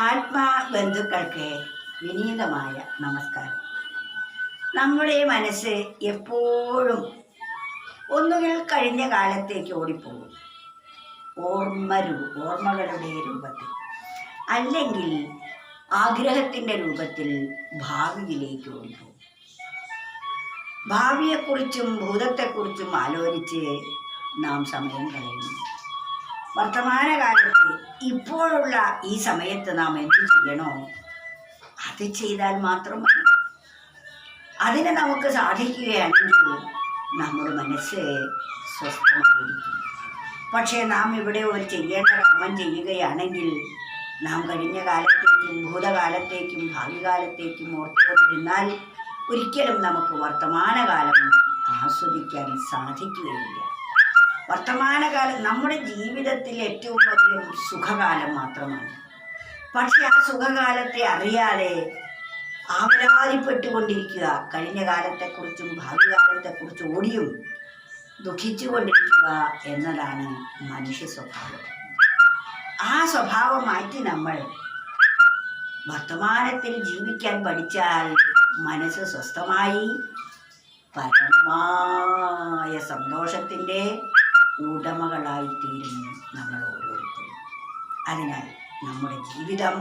ആത്മാബന്ധുക്കൾക്ക് വിനീതമായ നമസ്കാരം. നമ്മുടെ മനസ്സ് എപ്പോഴും ഒന്നുകിൽ കഴിഞ്ഞ കാലത്തേക്ക് ഓടിപ്പോകും, ഓർമ്മകളുടെ രൂപത്തിൽ, അല്ലെങ്കിൽ ആഗ്രഹത്തിൻ്റെ രൂപത്തിൽ ഭാവിയിലേക്ക് ഓടിപ്പോകും. ഭാവിയെക്കുറിച്ചും ഭൂതത്തെക്കുറിച്ചും ആലോചിച്ച് നാം സമയം കളയുന്നു. വർത്തമാനകാലത്ത് ഇപ്പോഴുള്ള ഈ സമയത്ത് നാം എന്ത് ചെയ്യണോ അത് ചെയ്താൽ മാത്രം മതി. അതിന് നമുക്ക് സാധിക്കുകയാണെങ്കിൽ നമ്മുടെ മനസ്സ് സ്വസ്ഥമായിരിക്കും. പക്ഷേ നാം ഇവിടെ ഒരു ചെയ്യേണ്ട കർമ്മം ചെയ്യുകയാണെങ്കിൽ നാം കഴിഞ്ഞ കാലത്തേക്കും ഭൂതകാലത്തേക്കും ഭാവി കാലത്തേക്കും ഓർത്തുകൊണ്ടിരുന്നാൽ ഒരിക്കലും നമുക്ക് വർത്തമാനകാലം ആസ്വദിക്കാൻ സാധിക്കുകയില്ല. വർത്തമാനകാലം നമ്മുടെ ജീവിതത്തിൽ ഏറ്റവും അധികം സുഖകാലം മാത്രമാണ്. പക്ഷെ ആ സുഖകാലത്തെ അറിയാതെ ആവലാതിപ്പെട്ടുകൊണ്ടിരിക്കുക, കഴിഞ്ഞ കാലത്തെക്കുറിച്ചും ഭാവി കാലത്തെക്കുറിച്ചും ഓടിയും ദുഃഖിച്ചു കൊണ്ടിരിക്കുക എന്നതാണ് മനുഷ്യ സ്വഭാവം. ആ സ്വഭാവം മാറ്റി നമ്മൾ വർത്തമാനത്തിൽ ജീവിക്കാൻ പഠിച്ചാൽ മനസ്സ് സ്വസ്ഥമായി പരമമായ സന്തോഷത്തിൻ്റെ ഉടമകളായിത്തീരും നമ്മൾ ഓരോരുത്തരും. അതിനാൽ നമ്മുടെ ജീവിതം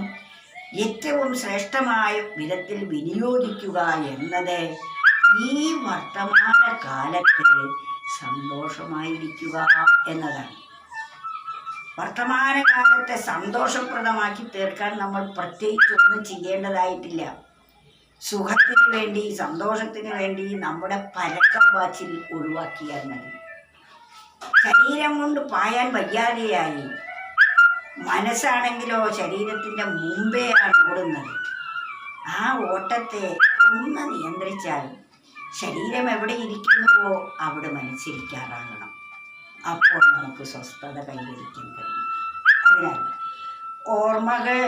ഏറ്റവും ശ്രേഷ്ഠമായ വിധത്തിൽ വിനിയോഗിക്കുക എന്നത് ഈ വർത്തമാന കാലത്ത് സന്തോഷമായിരിക്കുക എന്നതാണ്. വർത്തമാനകാലത്തെ സന്തോഷപ്രദമാക്കി തീർക്കാൻ നമ്മൾ പ്രത്യേകിച്ചൊന്നും ചെയ്യേണ്ടതായിട്ടില്ല. സുഖത്തിന് വേണ്ടി, സന്തോഷത്തിന് വേണ്ടി നമ്മുടെ പരക്കം വാച്ചിൽ ഒഴിവാക്കിയാൽ മതി. ശരീരം കൊണ്ട് പായാൻ വയ്യാതെയായി, മനസ്സാണെങ്കിലോ ശരീരത്തിൻ്റെ മുമ്പെയാണ് ഓടുന്നത്. ആ ഓട്ടത്തെ ഒന്ന് നിയന്ത്രിച്ചാൽ ശരീരം എവിടെ ഇരിക്കുന്നുവോ അവിടെ മനസ്സിരിക്കാറാകണം. അപ്പോൾ നമുക്ക് സ്വസ്ഥത കൈവരിക്കാൻ കഴിയും. അതിനാൽ ഓർമ്മകൾ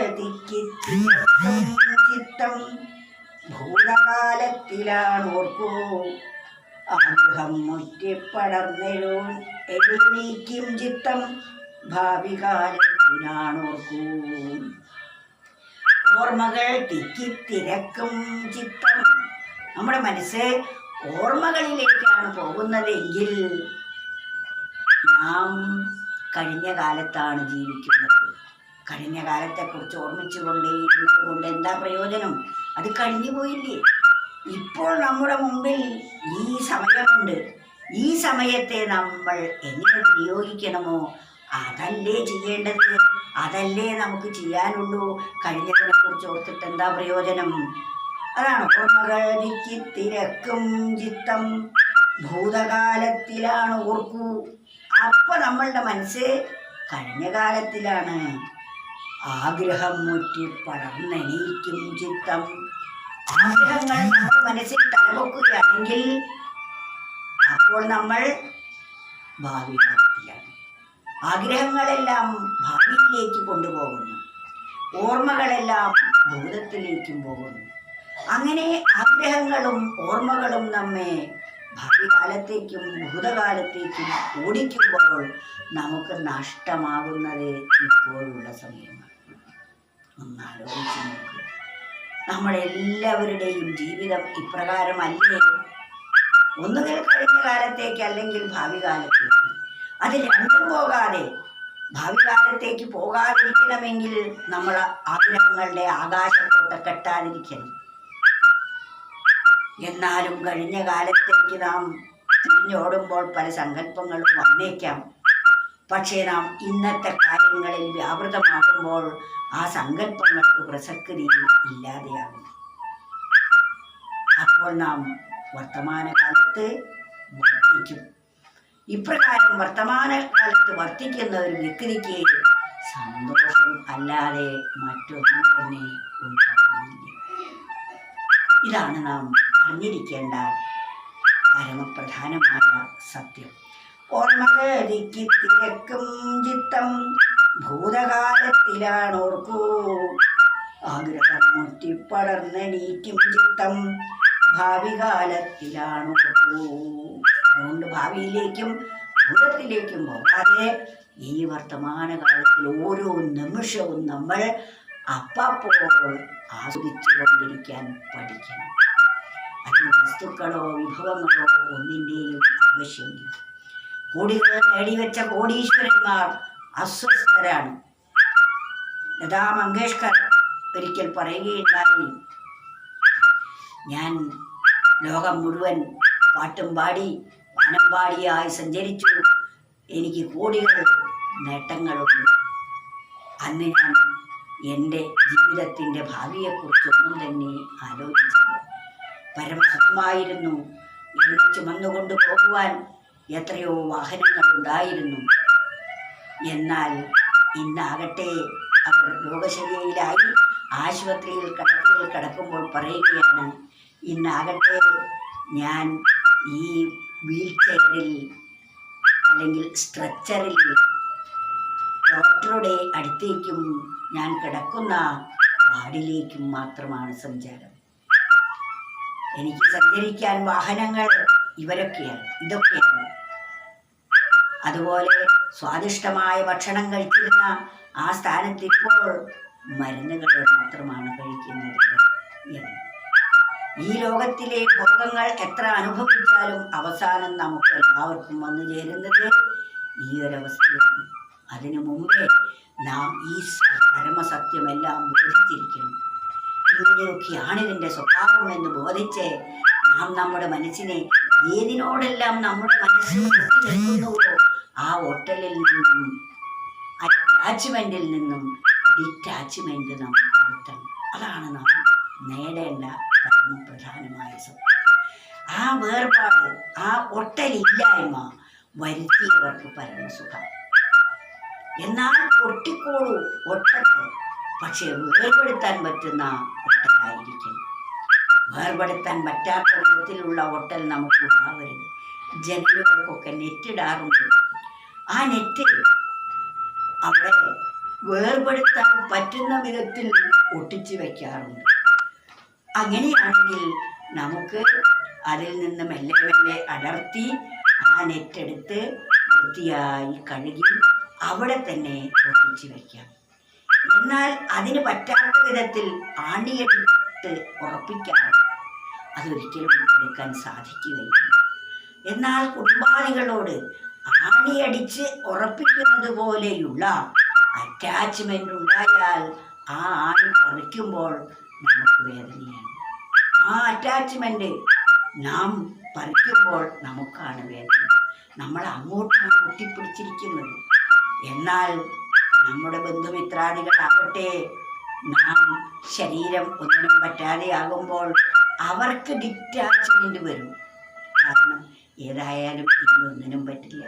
ചിത്തം ഭൂതകാലത്തിലാണോർക്കൂ, ആഗ്രഹം മുറ്റിപ്പടർന്നെഴുന്നേക്കും ചിത്തം ഭാവി കാലത്തിലാണോർക്കൂ. ഓർമ്മകൾ തിക്കിത്തിരക്കും ചിത്തം. നമ്മുടെ മനസ്സ് ഓർമ്മകളിലേക്കാണ് പോകുന്നതെങ്കിൽ നാം കഴിഞ്ഞ കാലത്താണ് ജീവിക്കുന്നത്. കഴിഞ്ഞ കാലത്തെക്കുറിച്ച് ഓർമ്മിച്ചുകൊണ്ടേയിരുന്നത് കൊണ്ട് എന്താ പ്രയോജനം? അത് കഴിഞ്ഞു പോയില്ലേ. ഇപ്പോൾ നമ്മുടെ മുമ്പിൽ ഈ സമയമുണ്ട്. ഈ സമയത്തെ നമ്മൾ എങ്ങനെ വിനിയോഗിക്കണമോ അതല്ലേ ചെയ്യേണ്ടത്, അതല്ലേ നമുക്ക് ചെയ്യാനുള്ളൂ. കഴിഞ്ഞതിനെക്കുറിച്ച് ഓർത്തിട്ട് എന്താ പ്രയോജനം? അതാണ് ഓർമ്മകൾ തിരക്കും ചിത്തം ഭൂതകാലത്തിലാണ് ഓർക്കൂ. അപ്പൊ നമ്മളുടെ മനസ്സ് കഴിഞ്ഞ കാലത്തിലാണ്. ആഗ്രഹം മുറ്റി പടർന്നെണീക്കും ചിത്തം. ആഗ്രഹങ്ങൾ നമ്മുടെ മനസ്സിൽ തലപൊക്കുകയാണെങ്കിൽ അപ്പോൾ നമ്മൾ ഭാവി കാലത്തിലാണ്. ആഗ്രഹങ്ങളെല്ലാം ഭാവിയിലേക്ക് കൊണ്ടുപോകുന്നു, ഓർമ്മകളെല്ലാം ഭൂതത്തിലേക്കും പോകുന്നു. അങ്ങനെ ആഗ്രഹങ്ങളും ഓർമ്മകളും നമ്മെ ഭാവി കാലത്തേക്കും ഭൂതകാലത്തേക്കും ഓടിക്കുമ്പോൾ നമുക്ക് നഷ്ടമാകുന്നത് ഇപ്പോഴുള്ള സമയമാണ്. ഒന്നാലോചിച്ച് നോക്കുക. നമ്മളെല്ലാവരുടെയും ജീവിതം ഇപ്രകാരമല്ലേ? ഒന്നുകിൽ കഴിഞ്ഞ കാലത്തേക്ക് അല്ലെങ്കിൽ ഭാവി കാലത്തേക്ക്. അത് രണ്ടും പോകാതെ ഭാവി കാലത്തേക്ക് പോകാതിരിക്കണമെങ്കിൽ നമ്മൾ ആഗ്രഹങ്ങളുടെ ആകാശത്തോട്ട് കെട്ടാതിരിക്കണം. എന്നാലും കഴിഞ്ഞ കാലത്തേക്ക് നാം തിരിഞ്ഞോടുമ്പോൾ പല സങ്കല്പങ്ങളും വന്നേക്കാം. പക്ഷേ നാം ഇന്നത്തെ കാര്യങ്ങളിൽ വ്യാപൃതമാകുമ്പോൾ ആ സങ്കല്പങ്ങൾക്ക് പ്രസക്തി ഇല്ലാതെയാകും. അപ്പോൾ നാം വർത്തമാനകാലത്ത് വർത്തിക്കും. ഇപ്രകാരം വർത്തമാനകാലത്ത് വർത്തിക്കുന്ന ഒരു വ്യക്തിക്ക് സന്തോഷം അല്ലാതെ മറ്റൊന്നും തന്നെ ഉണ്ടാകുന്നില്ല. ഇതാണ് നാം അറിഞ്ഞിരിക്കേണ്ട പരമപ്രധാനമായ സത്യം. ഓർമ്മകൾ തിരക്കും ചിത്തം ഭൂതകാലത്തിലാണോർക്കൂ, ആഗ്രഹം മുറ്റിപ്പടർന്നെണീക്കും ചിത്തം ഭാവി കാലത്തിലാണോർക്കൂ. അതുകൊണ്ട് ഭാവിയിലേക്കും ഭൂതത്തിലേക്കും പോകാതെ ഈ വർത്തമാനകാലത്തിൽ ഓരോ നിമിഷവും നമ്മൾ അപ്പോൾ ആസ്വദിച്ചുകൊണ്ടിരിക്കാൻ പഠിക്കണം. അതിന് വസ്തുക്കളോ വിഭവങ്ങളോ ഒന്നിൻ്റെയും ആവശ്യമില്ല. കോടികൾ നേടിവെച്ച കോടീശ്വരന്മാർ അസ്വസ്ഥരാണ്. ലതാ മങ്കേഷ്കർ ഒരിക്കൽ പറയുകയുണ്ടായി, ഞാൻ ലോകം മുഴുവൻ പാട്ടും പാടി വാനമ്പാടിയായി സഞ്ചരിച്ചു, എനിക്ക് കോടികൾ നേട്ടങ്ങളുണ്ട്. അന്ന് ഞാൻ എൻ്റെ ജീവിതത്തിൻ്റെ ഭാവിയെക്കുറിച്ചൊന്നും തന്നെ ആലോചിച്ചില്ല. പരമസുഖമായിരുന്നു. എന്നെ ചുമന്നുകൊണ്ടു പോകുവാൻ എത്രയോ വാഹനങ്ങളുണ്ടായിരുന്നു. എന്നാൽ ഇന്നാകട്ടെ അവർ രോഗശയ്യയിലായി ആശുപത്രിയിൽ കിടക്കുമ്പോൾ പറയുകയാണ്, ഇന്നാകട്ടെ ഞാൻ ഈ വീൽ ചെയറിൽ അല്ലെങ്കിൽ സ്ട്രെച്ചറിൽ ഡോക്ടറുടെ അടുത്തേക്കും ഞാൻ കിടക്കുന്ന വാർഡിലേക്കും മാത്രമാണ് സഞ്ചാരം. എനിക്ക് സഞ്ചരിക്കാൻ വാഹനങ്ങൾ ഇതൊക്കെയാണ്. അതുപോലെ സ്വാദിഷ്ടമായ ഭക്ഷണം കഴിച്ചിരുന്ന ആ സ്ഥാനത്ത് ഇപ്പോൾ മരുന്നുകൾ മാത്രമാണ് കഴിക്കുന്നത് എന്ന്. ഈ ലോകത്തിലെ ഭോഗങ്ങൾ എത്ര അനുഭവിച്ചാലും അവസാനം നമുക്ക് എല്ലാവർക്കും വന്നു ചേരുന്നത് ഈ ഒരവസ്ഥയാണ്. അതിനു മുമ്പേ നാം ഈ പരമസത്യമെല്ലാം ബോധിച്ചിരിക്കണം. ഇങ്ങനെയൊക്കെയാണ് ഇതിൻ്റെ സ്വഭാവം എന്ന് ബോധിച്ച് നാം നമ്മുടെ മനസ്സിനെ ഏതിനോടെല്ലാം നമ്മുടെ മനസ്സിൽ നിൽക്കുന്നുവോ ആ ഒട്ടലിൽ നിന്നും അറ്റാച്ച്മെൻറ്റിൽ നിന്നും ഡിറ്റാച്ച്മെൻറ്റ് നാം വരുത്തണം. അതാണ് നാം നേടേണ്ട പ്രധാനമായ സത്യം. ആ വേർപാട്, ആ ഒട്ടലില്ലായ്മ വരുത്തിയവർക്ക് പരമസുഖം. എന്നാൽ ഒട്ടിക്കോളൂ, ഒട്ടട്ടെ, പക്ഷേ വേർപെടുത്താൻ പറ്റുന്ന ഒട്ടലായിരിക്കും. വേർപെടുത്താൻ പറ്റാത്ത വിധത്തിലുള്ള ഒട്ടൽ നമുക്കുണ്ടാവരുത്. ജനലുകൾക്കൊക്കെ നെറ്റിടാറുണ്ട്. ആ നെറ്റ് അവിടെ വേർപെടുത്താൻ പറ്റുന്ന വിധത്തിൽ ഒട്ടിച്ചു വയ്ക്കാറുണ്ട്. അങ്ങനെയാണെങ്കിൽ നമുക്ക് അതിൽ നിന്ന് മെല്ലെ മെല്ലെ അടർത്തി ആ നെറ്റെടുത്ത് വൃത്തിയായി കഴുകി അവിടെ തന്നെ ഒട്ടിച്ചു വയ്ക്കാം. എന്നാൽ അതിന് പറ്റാത്ത വിധത്തിൽ ആണിയിട്ട് ഉറപ്പിക്കാൻ അതൊരിക്കലും എടുക്കാൻ സാധിക്കുകയില്ല. എന്നാൽ കുടുംബാദികളോട് ആണിയടിച്ച് ഉറപ്പിക്കുന്നത് പോലെയുള്ള അറ്റാച്ച്മെൻ്റ് ഉണ്ടായാൽ ആ ആണി പറിക്കുമ്പോൾ നമുക്ക് വേദനയാണ്. ആ അറ്റാച്ച്മെൻ്റ് നാം പറിക്കുമ്പോൾ നമുക്കാണ് വേദന. നമ്മൾ അങ്ങോട്ടാണ് ഒട്ടിപ്പിടിച്ചിരിക്കുന്നത്. എന്നാൽ നമ്മുടെ ബന്ധുമിത്രാദികളാകട്ടെ നാം ശരീരം ഒന്നിനും പറ്റാതെയാകുമ്പോൾ അവർക്ക് ഡിറ്റാച്ച്മെൻ്റ് വരും. കാരണം ഏതായാലും ഇനി ഒന്നിനും പറ്റില്ല,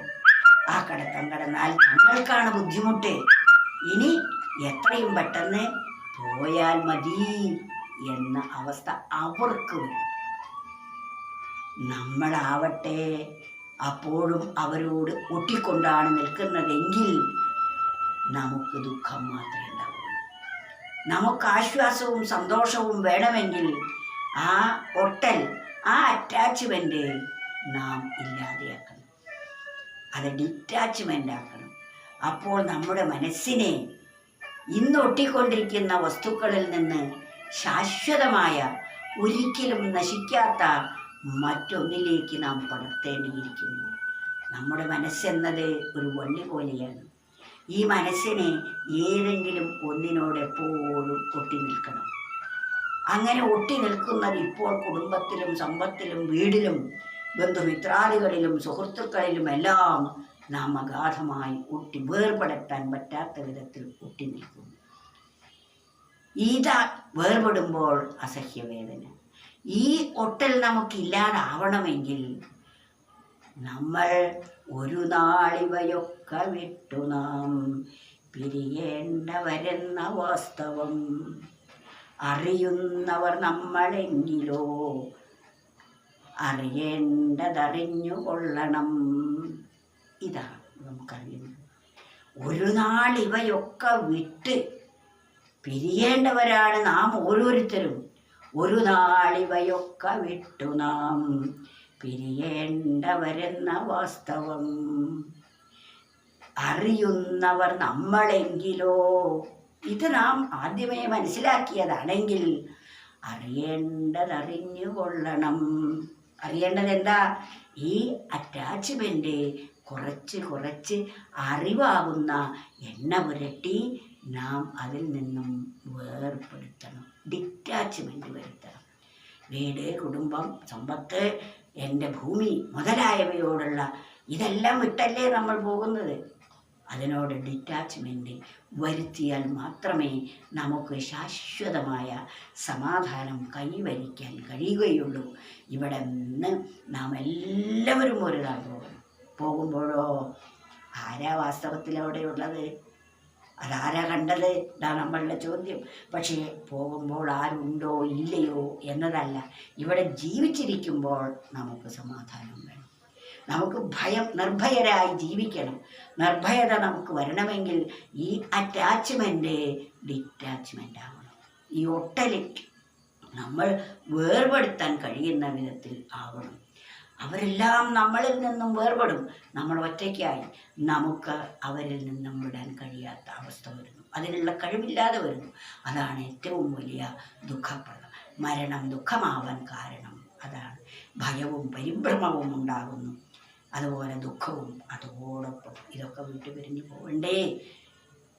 ആ കടത്തം കടന്നാൽ ഞങ്ങൾക്കാണ് ബുദ്ധിമുട്ട്, ഇനി എത്രയും പെട്ടെന്ന് പോയാൽ മതി എന്ന അവസ്ഥ അവർക്ക് വരും. നമ്മളാവട്ടെ അപ്പോഴും അവരോട് ഒട്ടിക്കൊണ്ടാണ് നിൽക്കുന്നതെങ്കിൽ നമുക്ക് ദുഃഖം മാത്രമേ ഉണ്ടാവുള്ളൂ. നമുക്ക് ആശ്വാസവും സന്തോഷവും വേണമെങ്കിൽ ആ ഒട്ടൽ, ആ അറ്റാച്ച്മെൻ്റ് നാം ഇല്ലാതെയാക്കണം, അത് ഡിറ്റാച്ച്മെൻ്റ് ആക്കണം. അപ്പോൾ നമ്മുടെ മനസ്സിനെ ഇന്ന് ഒട്ടിക്കൊണ്ടിരിക്കുന്ന വസ്തുക്കളിൽ നിന്ന് ശാശ്വതമായ, ഒരിക്കലും നശിക്കാത്ത മറ്റൊന്നിലേക്ക് നാം പടർത്തേണ്ടിയിരിക്കുന്നു. നമ്മുടെ മനസ്സെന്നത് ഒരു വള്ളി പോലെയാണ്. ഈ മനസ്സിനെ ഏതെങ്കിലും ഒന്നിനോട് എപ്പോഴും ഒട്ടി നിൽക്കണം. അങ്ങനെ ഒട്ടി നിൽക്കുന്നത് ഇപ്പോൾ കുടുംബത്തിലും സമ്പത്തിലും വീടിലും ബന്ധുമിത്രാദികളിലും സുഹൃത്തുക്കളിലും എല്ലാം നാം അഗാധമായി വേർപെടുത്താൻ പറ്റാത്ത വിധത്തിൽ ഒട്ടി നിൽക്കുന്നു. വേർപെടുമ്പോൾ അസഹ്യവേദന. ഈ ഒട്ടൽ നമുക്കില്ലാതാവണമെങ്കിൽ നമ്മൾ ഒരു നാളിവയൊക്കെ വിട്ടു നാം പിരിയേണ്ടവരെന്ന വാസ്തവം അറിയുന്നവർ നമ്മളെങ്കിലോ അറിയേണ്ടതറിഞ്ഞുകൊള്ളണം. ഇതാണ് നമുക്കറിയുന്നത്. ഒരു നാൾ ഇവയൊക്കെ വിട്ട് പിരിയേണ്ടവരാണ് നാം ഓരോരുത്തരും. ഒരു നാളിവയൊക്കെ വിട്ടു നാം പിരിയേണ്ടവരെന്ന വാസ്തവം അറിയുന്നവർ നമ്മളെങ്കിലോ ഇത് നാം ആദ്യമേ മനസ്സിലാക്കിയതാണെങ്കിൽ അറിയേണ്ടതറിഞ്ഞുകൊള്ളണം. അറിയേണ്ടത് എന്താ? ഈ അറ്റാച്ച്മെൻ്റ് കുറച്ച് കുറച്ച് അറിവാകുന്ന എണ്ണ പുരട്ടി നാം അതിൽ നിന്നും വേർപ്പെടുത്തണം, ഡിറ്റാച്ച്മെൻ്റ് വരുത്തണം. വീട്, കുടുംബം, സമ്പത്ത്, എൻ്റെ ഭൂമി മുതലായവയോടുള്ള ഇതെല്ലാം വിട്ടല്ലേ നമ്മൾ പോകുന്നത്. അതിനോട് ഡിറ്റാച്ച്മെൻ്റ് വരുത്തിയാൽ മാത്രമേ നമുക്ക് ശാശ്വതമായ സമാധാനം കൈവരിക്കാൻ കഴിയുകയുള്ളൂ. ഇവിടെ നിന്ന് നാം എല്ലാവരും ഒരു നാൾ പോകുമ്പോഴോ ആരാ വാസ്തവത്തിൽ അവിടെയുള്ളത്? അതാരാ കണ്ടത്? ഇതാ നമ്മളുടെ ചോദ്യം. പക്ഷേ പോകുമ്പോൾ ആരുണ്ടോ ഇല്ലയോ എന്നതല്ല, ഇവിടെ ജീവിച്ചിരിക്കുമ്പോൾ നമുക്ക് സമാധാനം വേണം. നമുക്ക് നിർഭയരായി ജീവിക്കണം. നിർഭയത നമുക്ക് വരണമെങ്കിൽ ഈ അറ്റാച്ച്മെൻ്റ് ഡിറ്റാച്ച്മെൻ്റ് ആവണം. ഈ ഒട്ടലിറ്റ് നമ്മൾ വേർപെടുത്താൻ കഴിയുന്ന വിധത്തിൽ ആവണം. അവരെല്ലാം നമ്മളിൽ നിന്നും വേർപെടും. നമ്മൾ ഒറ്റയ്ക്കായി നമുക്ക് അവരിൽ നിന്നും വിടാൻ കഴിയാത്ത അവസ്ഥ വരുന്നു. അതിനുള്ള കഴിവില്ലാതെ വരുന്നു. അതാണ് ഏറ്റവും വലിയ ദുഃഖപ്രദം. മരണം ദുഃഖമാവാൻ കാരണം അതാണ്. ഭയവും പരിഭ്രമവും ഉണ്ടാകുന്നു. അതുപോലെ ദുഃഖവും അതോടൊപ്പം. ഇതൊക്കെ വിട്ടുപിരിഞ്ഞ് പോകണ്ടേ?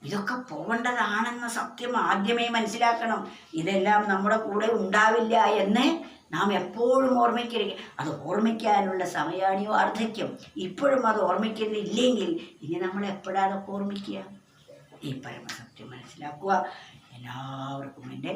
ഇതൊക്കെ പോകേണ്ടതാണെന്ന സത്യം ആദ്യമേ മനസ്സിലാക്കണം. ഇതെല്ലാം നമ്മുടെ കൂടെ ഉണ്ടാവില്ല എന്ന് നാം എപ്പോഴും ഓർമ്മിക്കരുത്. അത് ഓർമ്മിക്കാനുള്ള സമയമാണ് ഈ വാർദ്ധക്യം. ഇപ്പോഴും അത് ഓർമ്മിക്കുന്നില്ലെങ്കിൽ ഇനി നമ്മൾ എപ്പോഴാണ് അതൊക്കെ ഓർമ്മിക്കുക? ഈ പരമസത്യം മനസ്സിലാക്കുക. എല്ലാവർക്കും എൻ്റെ